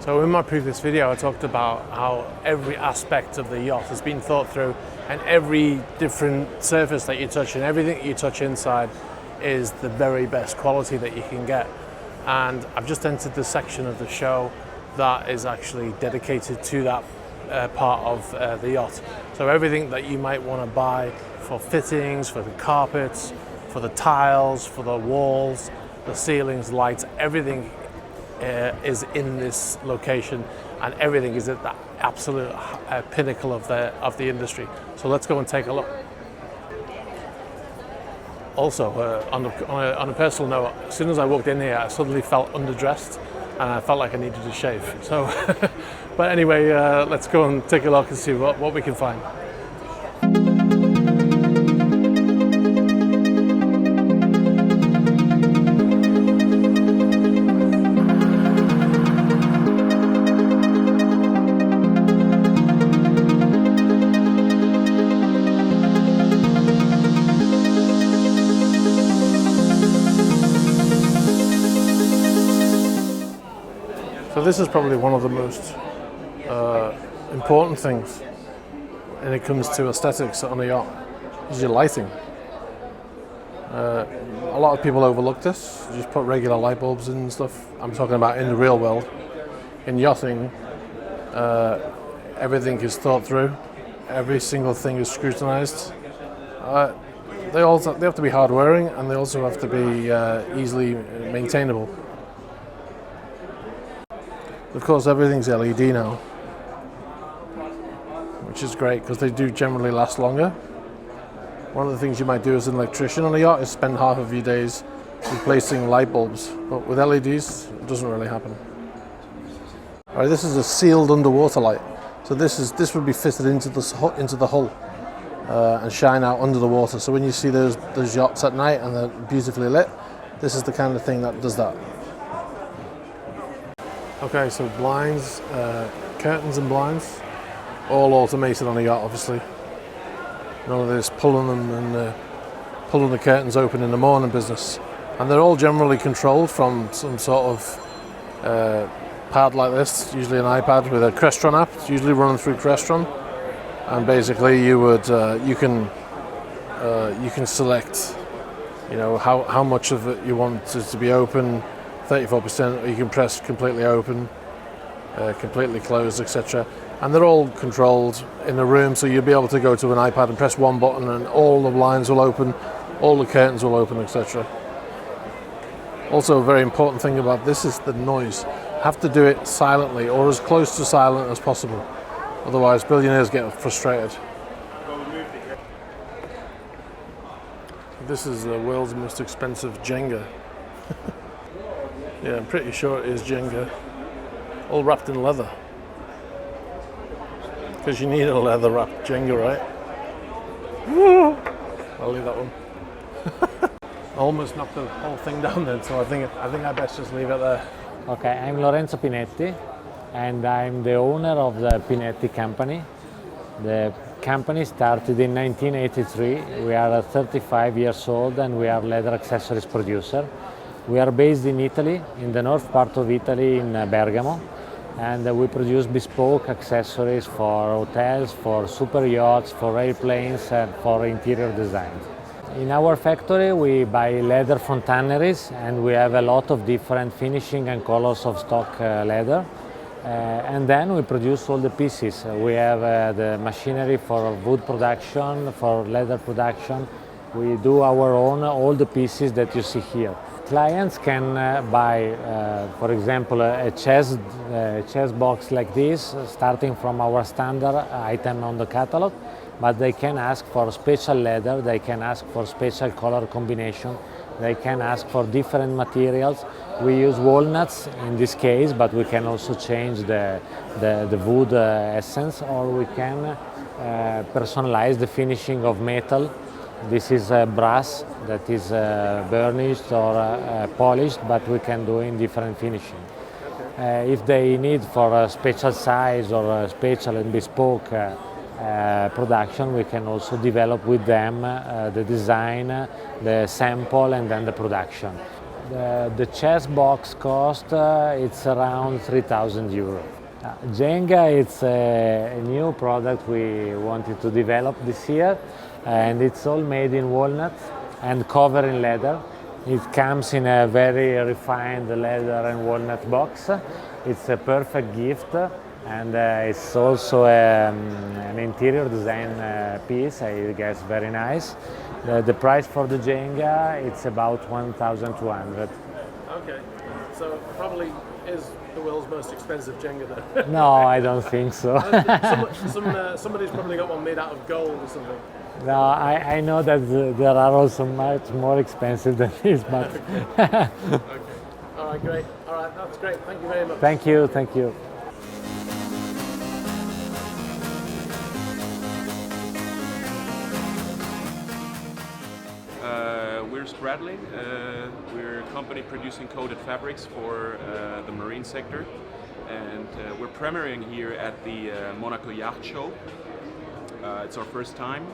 So in my previous video I talked about how every aspect of the yacht has been thought through, and every different surface that you touch and everything that you touch inside is the very best quality that you can get. And I've just entered the section of the show that is actually dedicated to that part of the yacht. So everything that you might want to buy for fittings, for the carpets, for the tiles, for the walls, the ceilings, lights, everything is in this location, and everything is at the absolute pinnacle of the industry. So let's go and take a look. Also, on a personal note, as soon as I walked in here, I suddenly felt underdressed, and I felt like I needed to shave. So, but anyway, let's go and take a look and see what we can find. So this is probably one of the most important things when it comes to aesthetics on a yacht, is your lighting. A lot of people overlook this. You just put regular light bulbs in and stuff. I'm talking about in the real world. In yachting, everything is thought through. Every single thing is scrutinized. They have to be hard wearing, and they also have to be easily maintainable. Of course, everything's LED now, which is great because they do generally last longer. One of the things you might do as an electrician on a yacht is spend half of your days replacing light bulbs, but with LEDs, it doesn't really happen. All right, this is a sealed underwater light, so this would be fitted into the hull and shine out under the water. So when you see those yachts at night and they're beautifully lit, this is the kind of thing that does that. Okay, so blinds, curtains and blinds, all automated on a yacht, obviously. None of this pulling them and pulling the curtains open in the morning business. And they're all generally controlled from some sort of pad like this, usually an iPad with a Crestron app. It's usually running through Crestron. And basically you can select, you know, how much of it you want it to be open, 34%, or you can press completely open, completely closed, etc. And they're all controlled in a room, so you'll be able to go to an iPad and press one button and all the blinds will open, all the curtains will open, etc. Also, a very important thing about this is the noise. Have to do it silently or as close to silent as possible. Otherwise, billionaires get frustrated. This is the world's most expensive Jenga. Yeah, I'm pretty sure it is Jenga, all wrapped in leather. Because you need a leather wrapped Jenga, right? I'll leave that one. I almost knocked the whole thing down then, so I think I best just leave it there. Okay, I'm Lorenzo Pinetti, and I'm the owner of the Pinetti company. The company started in 1983. We are 35 years old, and we are leather accessories producer. We are based in Italy, in the north part of Italy, in Bergamo, and we produce bespoke accessories for hotels, for super yachts, for airplanes, and for interior design. In our factory we buy leather from tanneries, and we have a lot of different finishing and colors of stock leather. And then we produce all the pieces. We have the machinery for wood production, for leather production. We do our own, all the pieces that you see here. Clients can buy, for example, a chest box like this, starting from our standard item on the catalog, but they can ask for special leather, they can ask for special color combination, they can ask for different materials. We use walnuts in this case, but we can also change the wood essence, or we can personalize the finishing of metal. This is brass that is burnished or polished, but we can do in different finishing. If they need for a special size or a special and bespoke production, we can also develop with them the design, the sample, and then the production. The chess box cost it's around 3,000 euro. Jenga it's a new product we wanted to develop this year, and it's all made in walnut and covered in leather. It comes in a very refined leather and walnut box. It's a perfect gift, and it's also an interior design piece. I guess very nice. The price for the Jenga it's about 1,200. Okay, so probably is the world's most expensive Jenga then. No, I don't think so. Somebody's probably got one made out of gold or something. No, I know that there are also much more expensive than this, but Okay. All right, great. All right, that's great. Thank you very much. thank you, thank you. We're Scrutiny. We're a company producing coated fabrics for the marine sector, and we're premiering here at the Monaco Yacht Show. It's our first time,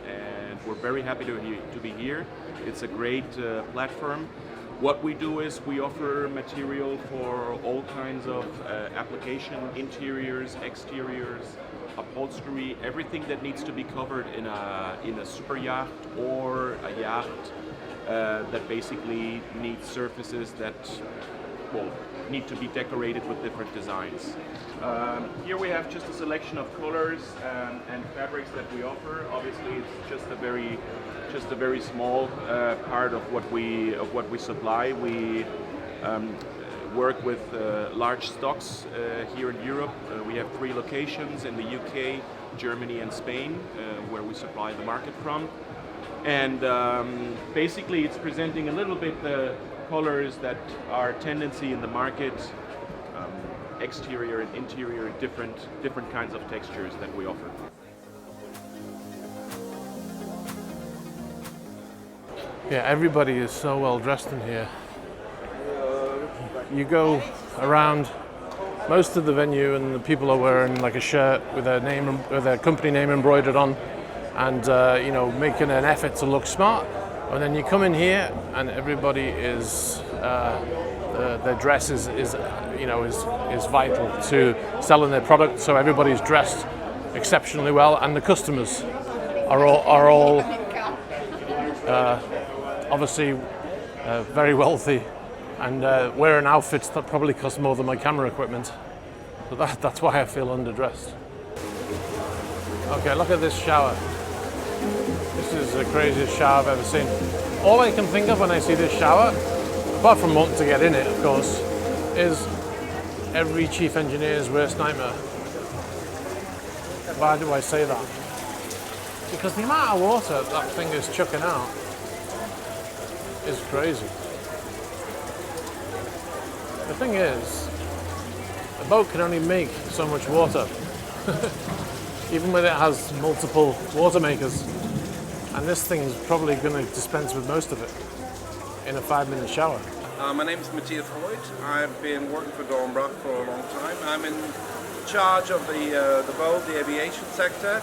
and we're very happy to be here. It's a great platform. What we do is we offer material for all kinds of application, interiors, exteriors, upholstery, everything that needs to be covered in a super yacht or a yacht that basically needs surfaces that need to be decorated with different designs. Here we have just a selection of colors and fabrics that we offer. Obviously, it's just a very small part of what we supply. We work with large stocks here in Europe. We have 3 locations in the UK, Germany and Spain, where we supply the market from. And basically it's presenting a little bit the colors that are tendency in the market, exterior and interior, different kinds of textures that we offer. Yeah, everybody is so well dressed in here. You go around most of the venue and the people are wearing like a shirt with their company name embroidered on, and making an effort to look smart. And then you come in here and everybody is their dress is vital to selling their product. So everybody's dressed exceptionally well, and the customers are all obviously very wealthy and wearing outfits that probably cost more than my camera equipment. So that's why I feel underdressed. Okay, look at this shower. This is the craziest shower I've ever seen. All I can think of when I see this shower, apart from wanting to get in it, of course, is every chief engineer's worst nightmare. Why do I say that? Because the amount of water that thing is chucking out is crazy. The thing is, a boat can only make so much water, even when it has multiple water makers. And this thing is probably going to dispense with most of it in a 5-minute shower. My name is Matthias Hoyt. I've been working for Dornbach for a long time. I'm in charge of the boat, the aviation sector.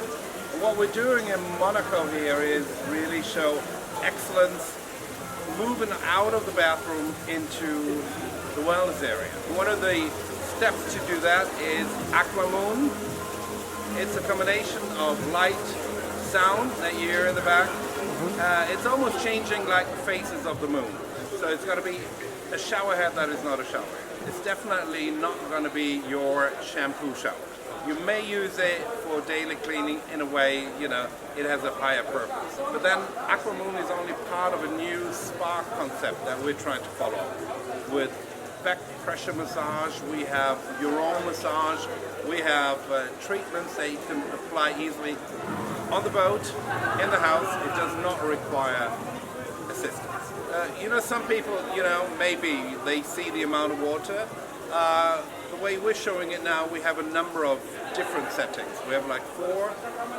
And what we're doing in Monaco here is really show excellence, moving out of the bathroom into the wellness area. One of the steps to do that is Aquamoon. It's a combination of light, sound that you hear in the back. It's almost changing like the phases of the moon. So it's got to be a shower head that is not a shower head. It's definitely not going to be your shampoo shower. You may use it for daily cleaning in a way, it has a higher purpose. But then Aquamoon is only part of a new spa concept that we're trying to follow. With back pressure massage, we have urine massage, we have treatments that you can apply easily on the boat, in the house. It does not require assistance. Some people, maybe they see the amount of water. The way we're showing it now, we have a number of different settings. We have like 4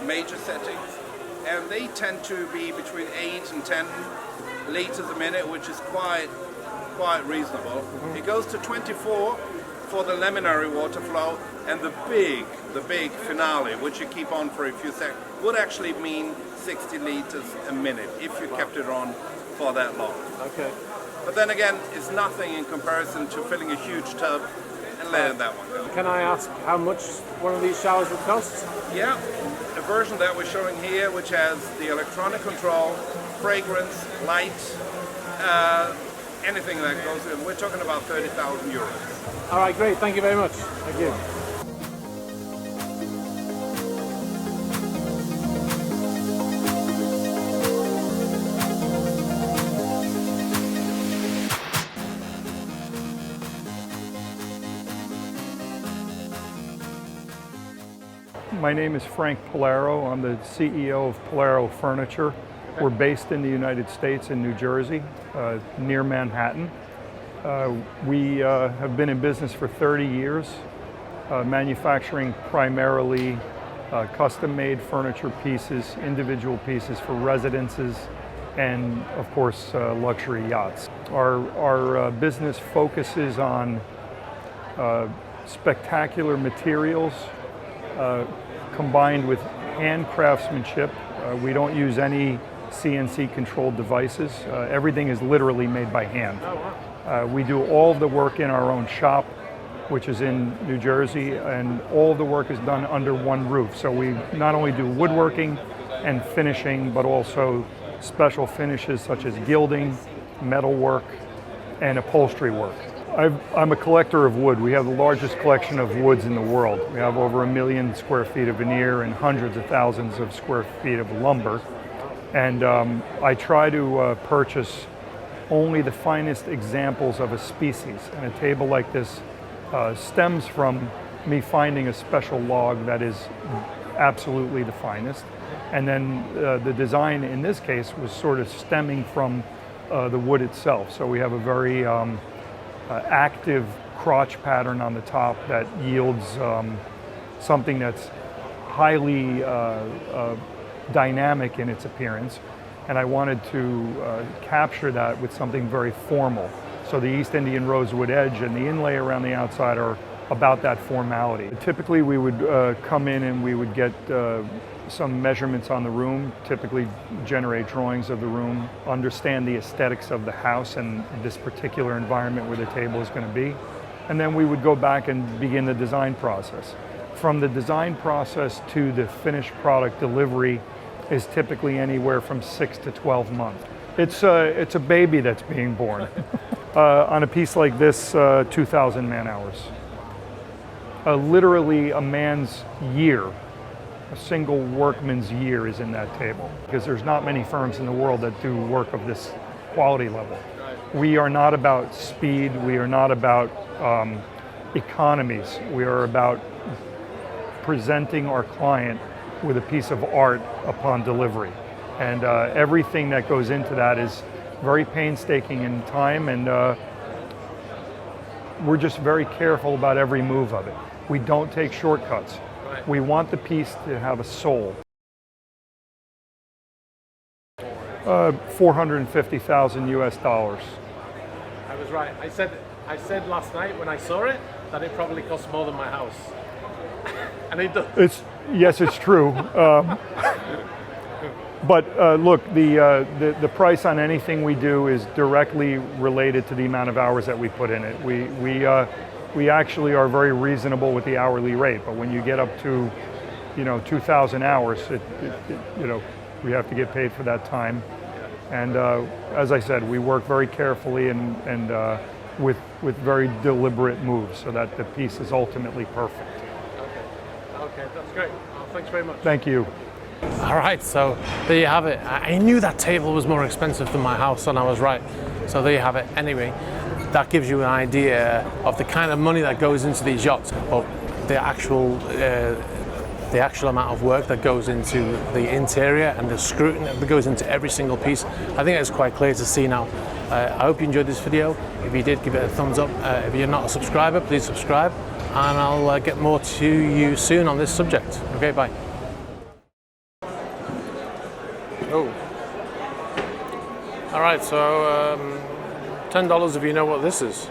major settings, and they tend to be between 8 and 10 liters a minute, which is quite reasonable. It goes to 24 for the laminar water flow, and the big finale, which you keep on for a few seconds, would actually mean 60 liters a minute if you kept it on for that long. Okay. But then again, it's nothing in comparison to filling a huge tub and letting that one go. Can I ask how much one of these showers would cost? Yeah, the version that we're showing here, which has the electronic control, fragrance, light, anything that goes in, we're talking about 30,000 euros. All right, great. Thank you very much. Thank you. My name is Frank Polaro. I'm the CEO of Polaro Furniture. We're based in the United States in New Jersey, near Manhattan. We have been in business for 30 years, manufacturing primarily custom-made furniture pieces, individual pieces for residences, and of course luxury yachts. Our business focuses on spectacular materials combined with hand craftsmanship. We don't use any CNC controlled devices. Everything is literally made by hand. We do all of the work in our own shop, which is in New Jersey, and all of the work is done under one roof. So we not only do woodworking and finishing, but also special finishes such as gilding, metal work, and upholstery work. I'm a collector of wood. We have the largest collection of woods in the world. We have over 1 million square feet of veneer and hundreds of thousands of square feet of lumber. And I try to purchase only the finest examples of a species. And a table like this stems from me finding a special log that is absolutely the finest. And then the design in this case was sort of stemming from the wood itself. So we have a very active crotch pattern on the top that yields something that's highly dynamic in its appearance, and I wanted to capture that with something very formal. So the East Indian rosewood edge and the inlay around the outside are about that formality. Typically we would come in and we would get some measurements on the room, typically generate drawings of the room, understand the aesthetics of the house and this particular environment where the table is going to be. And then we would go back and begin the design process. From the design process to the finished product delivery is typically anywhere from 6 to 12 months. It's a baby that's being born. On a piece like this, 2,000 man hours. Literally a man's year. A single workman's year is in that table, because there's not many firms in the world that do work of this quality level. We are not about speed, we are not about economies, we are about presenting our client with a piece of art upon delivery. And everything that goes into that is very painstaking in time, and we're just very careful about every move of it. We don't take shortcuts. We want the piece to have a soul. 450,000 US dollars. I was right. I said last night when I saw it that it probably costs more than my house. And it does. Yes, it's true. But look, the price on anything we do is directly related to the amount of hours that we put in it. We actually are very reasonable with the hourly rate, but when you get up to, 2,000 hours, we have to get paid for that time. And as I said, we work very carefully and with very deliberate moves so that the piece is ultimately perfect. Okay, that's great. Well, thanks very much. Thank you. All right, so there you have it. I knew that table was more expensive than my house, and I was right. So there you have it. Anyway, that gives you an idea of the kind of money that goes into these yachts, or the actual amount of work that goes into the interior and the scrutiny that goes into every single piece. I think it's quite clear to see now. I hope you enjoyed this video. If you did, give it a thumbs up. If you're not a subscriber, please subscribe, and I'll get more to you soon on this subject. Okay, bye. Oh. All right, so $10 if you know what this is.